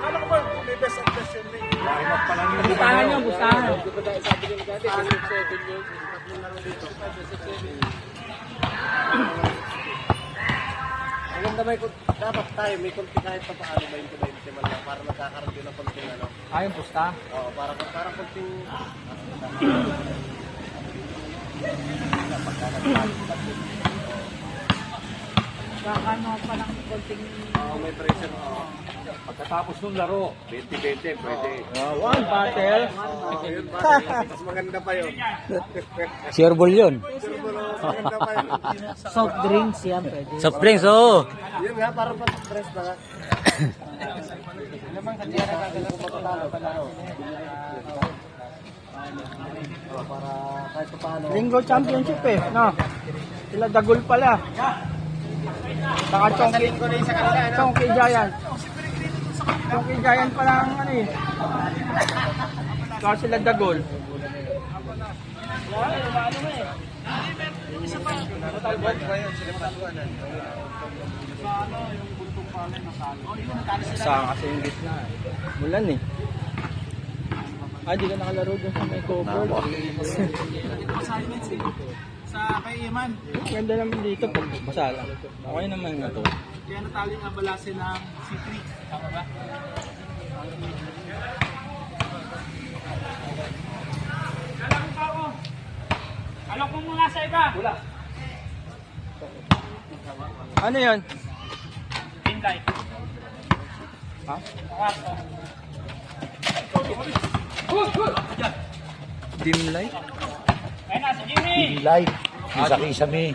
Ano ko ba? May best of best yun eh. Bustahan nyo, bustahan. Ang ganda dapat tayo, may konti kahit pa paano 20-20 man lang para magkakaroon din ng konting ano. Yung pusta. Oo, para konting Kakano pa ng konting... may pressure. Pagkatapos ng laro, 20-20, pwede. One battle. Yun ba? Mas maganda pa yun. Sure yun. Mas maganda pa yun. Soft drinks yan, pwede. Soft drinks, oo. Yun nga, para pa-stress na nga. Naman kasi yan ang kagalang matatalo pa laro. Para kahit pa paano. Linggo Championship eh, no? Sila Dagul pala. Saka Chongki Giant. Chongki Giant pala ang ano eh. Saka sila Dagul. Saan kasi yung gitna eh. Mulan eh. Di ka nakalaro dyan sa may cover. Sa kay Iman, Ganda naman dito pag basa lang. Okay naman nga to. kaya natalo yung ambalasin ng C3. Tama ba? Alok mo muna sa iba. Wala. Ano yun? Pindai. Ha? Dim light? Ayun na, si Jimmy! Light, isa kisame.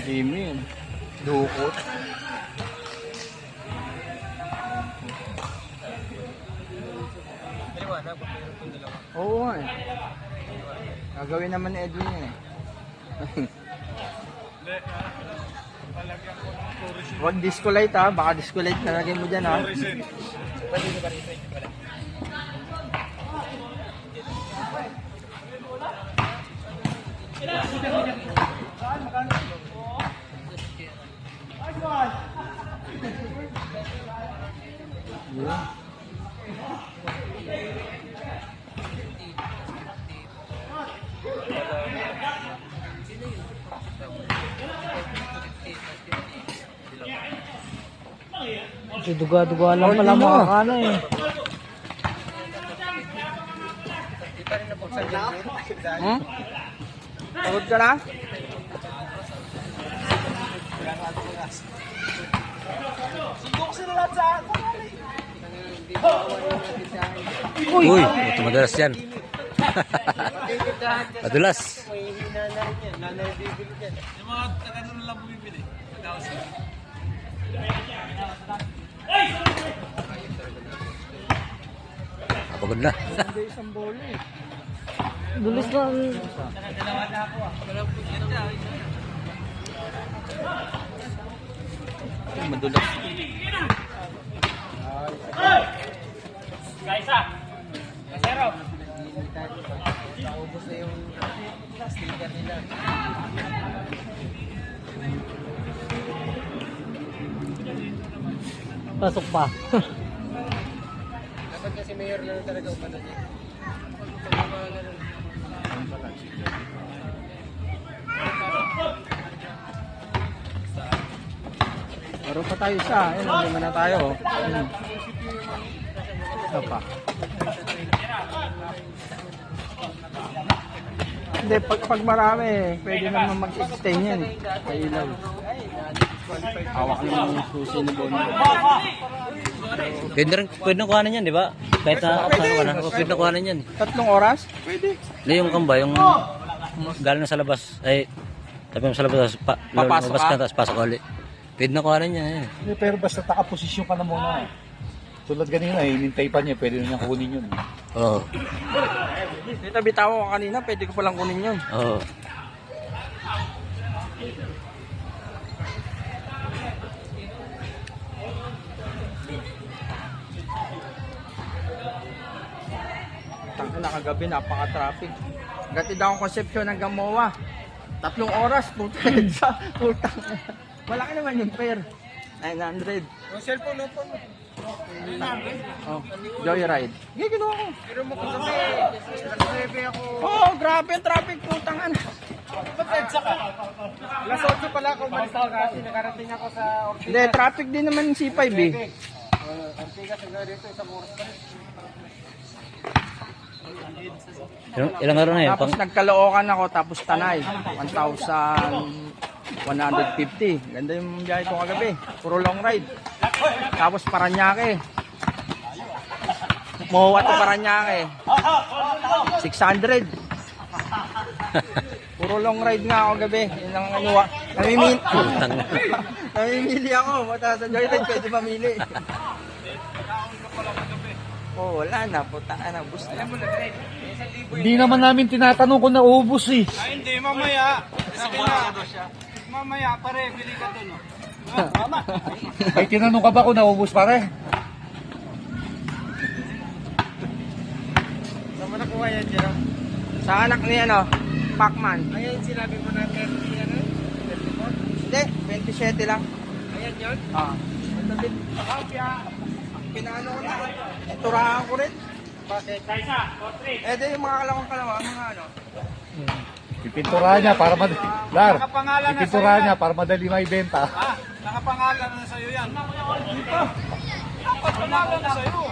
Jimmy yun. Dukot. Oo nga eh. Gagawin naman ni Edwin yun eh. Huwag disco light ha, baka disco light nalagay mo dyan ha. Yeah. Duga-duga lang pala mga kano eh. Pagod ka na? Uy, ito madalas yan. Madulas. Yung mga taga-nun lang bumibili. Pagod na. Isang bola eh. Dulis na. Madulas. Kaisa. Kasero. Naubos na yung sticker nila. Pasok pa. Dapat kasi mayor lang talaga upano niya. Laro pa tayo isa. Ayun, lima na tayo. Isa pa. Hindi, pag marami, pwede naman mag-extend yan. Pailaw. Hawak naman yung susi ni Bonnie. Pwede na kuhanan yan, di ba? Kahit na pwede na kuhanan yan. 3 oras? Pwede. Hindi yung kamba, yung galing na sa labas. Ay, sabi mo sa labas, Papasok labas ka? ka, tapos pasok ulit. Pwede na kuhanan yan eh. Pero basta nakaposisyon ka na muna. Tulad ganina, hinintay pa niya, pwede na niya kunin yun. Oo. Dito bitaw ko kanina, pwede ko palang kunin yun. Oo. Tangka na kagabi, napaka-traffic. Gatid akong Concepcion ng Gamoa. 3 oras, putang sa putang. Malaki naman yung pair. 900. Yung cellphone no po. Oh, Joyride. Hindi, ginawa ko. Pero mo ko kasi, nag-rebe ako. Oh, grabe yung traffic, putang ano. Papedsa ka. Alas 8 pala ako umalis ako kasi nakarating ako sa Ortigas. Hindi, traffic din naman yung C5 eh. Ortigas, hanggang dito, isang oras pa rin. Ilang araw na yun? Tapos nagkalookan ako, tapos Tanay. 1,150. Ganda yung biyahe ko kagabi. Puro long ride. Tapos Paranaque. Mowa to Paranaque. 600. Puro long ride nga ako gabi. Yun ang ano, namimili ako. Mata sa Joyride, pwede mamili. Oh, wala na. Puta ka na. Bus na. Hindi naman namin tinatanong kung naubos eh. Ay, hindi, mamaya. Sabi na, mamaya, pare, bili ka dun. Ay, tinanong ka ba kung naubos pare? Saan mo nakuha yan, Jerome? Sa anak ni ano, Pacman. Ayan, sinabi mo na 30 ano? 34? Hindi, 27 lang. Ayan yun? Ah. Pinaano ko na. Turahan ko rin. Bakit? Eh, di yung mga kalawang mga ano. Ipinturahan niya para Lar, Nakapangalan na ipinturahan sa'yo niya para madali maibenta. Ah, nakapangalan na sa'yo yan. Nakapangalan na sa'yo.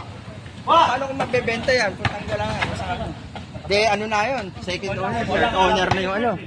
Paano kung magbebenta yan? Putang galangan. Di, ano na yun? Second owner, third owner na yung ano.